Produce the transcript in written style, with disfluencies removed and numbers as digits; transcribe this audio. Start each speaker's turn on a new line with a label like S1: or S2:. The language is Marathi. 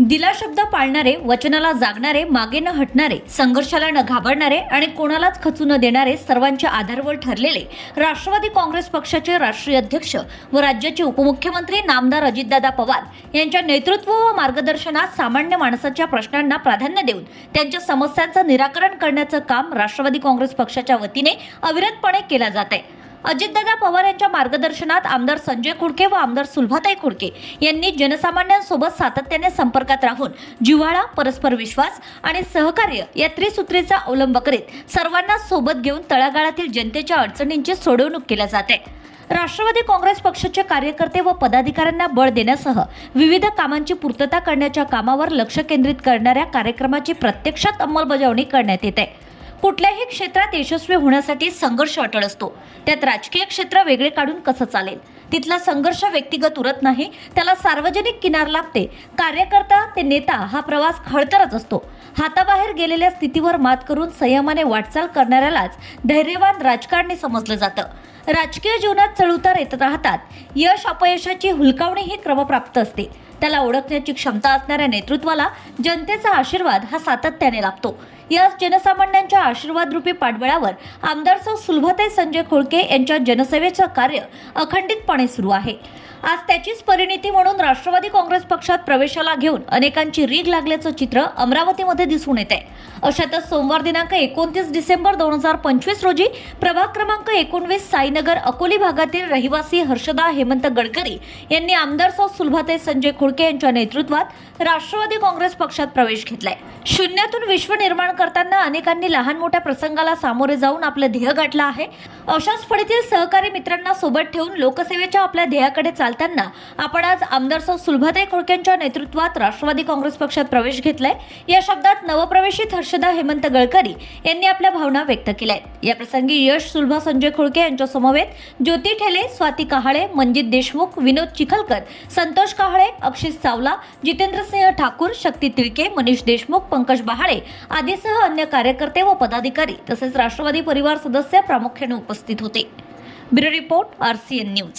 S1: दिला शब्द पाळणारे, वचनाला जागणारे, मागे न हटणारे, संघर्षाला न घाबरणारे आणि कोणालाच खचू न देणारे, सर्वांचे आधारवड ठरलेले राष्ट्रवादी काँग्रेस पक्षाचे राष्ट्रीय अध्यक्ष व राज्याचे उपमुख्यमंत्री नामदार अजितदादा पवार यांच्या नेतृत्व व मार्गदर्शनात सामान्य माणसाच्या प्रश्नांना प्राधान्य देऊन त्यांच्या समस्यांचं निराकरण करण्याचं काम राष्ट्रवादी काँग्रेस पक्षाच्या वतीने अविरतपणे केलं जात आहे। अजितदादा पवार यांच्या मार्गदर्शनात आमदार संजय कुडके व आमदार सुलभाताई कुडके यांनी जनसामान्यांसोबत सातत्याने संपर्कात राहून जिव्हाळा, परस्पर विश्वास आणि सहकार्य या त्रिसूत्रीचा अवलंब करीत सर्वांना सोबत घेऊन तळागाळातील जनतेच्या अडचणींची सोडवणूक केली जाते। राष्ट्रवादी काँग्रेस पक्षाचे कार्यकर्ते व पदाधिकाऱ्यांना बळ देण्यासह विविध कामांची पूर्तता करण्याच्या कामावर लक्ष केंद्रित करणाऱ्या कार्यक्रमाची प्रत्यक्षात अंमलबजावणी करण्यात येते। कुठल्याही क्षेत्रात यशस्वी होण्यासाठी संघर्ष अटळ असतो। त्यात राजकीय क्षेत्र वेगळे काढून कसं चालेल? तिथला संघर्ष व्यक्तिगत उरत नाही, त्याला सार्वजनिक किनार लागते। कार्यकर्ता ते नेता हा प्रवास खडतरच असतो। हाताबाहेर गेलेल्या स्थितीवर मात करून संयमाने वाटचाल करणाऱ्यालाच धैर्यवान राजकारणी समजलं जातं। राजकीय जीवनात चढउतार येत राहतात। यश अपयशाची हुलकावणी ही क्रमप्राप्त असते। त्याला ओळखण्याची क्षमता असणाऱ्या नेतृत्वाला जनतेचा आशीर्वाद हा सातत्याने लाभतो। या जनसामान्यांच्या आशीर्वादरूपी पाठबळावर आमदार सुलभाताई संजय कुडके यांच्या जनसेवेचं कार्य अखंडितपणे सुरू आहे। आज त्याचीच परिणिती म्हणून राष्ट्रवादी काँग्रेस पक्षात प्रवेशाला घेऊन अनेकांची रीघ लागल्याचं चित्र अमरावतीमध्ये दिसून येते। अशातच सोमवार दिनांक 29 डिसेंबर 2025 रोजी प्रभाग क्रमांक 19 साईनगर अकोली भागातील रहिवासी हर्षदा हेमंत गडकरी यांनी आमदार सुलभाताई संजय कुडके यांच्या नेतृत्वात राष्ट्रवादी काँग्रेस पक्षात प्रवेश घेतलाय। शून्यातून विश्व निर्माण करताना अनेकांनी लहान मोठ्या प्रसंगाला सामोरे जाऊन आपलं ध्येय गाठलं आहे। अशाच फळीतील सहकारी मित्रांना सोबत ठेवून लोकसेवेच्या आपल्या ध्येयाकडे चालताना आपण आज आमदार सुलभाताई कुडके यांच्या नेतृत्वात राष्ट्रवादी काँग्रेस पक्षात प्रवेश घेतलाय। या शब्दात नवप्रवेशित हर्षदा हेमंत गडकरी यांनी आपल्या भावना व्यक्त केल्या। या प्रसंगी यश सुलभा संजय कुडके यांच्या समवेत ज्योती ठेले, स्वाती कहाळे, मनजित देशमुख, विनोद चिखलकर, संतोष कहाळे, अक्षित चावला, जितेंद्रसिंह ठाकूर, शक्ती तिळके, मनीष देशमुख, पंकज बहाळे आदीसह अन्य कार्यकर्ते व पदाधिकारी तसेच राष्ट्रवादी परिवार सदस्य प्रामुख्याने उपस्थित होते। Bureau report, RCN news.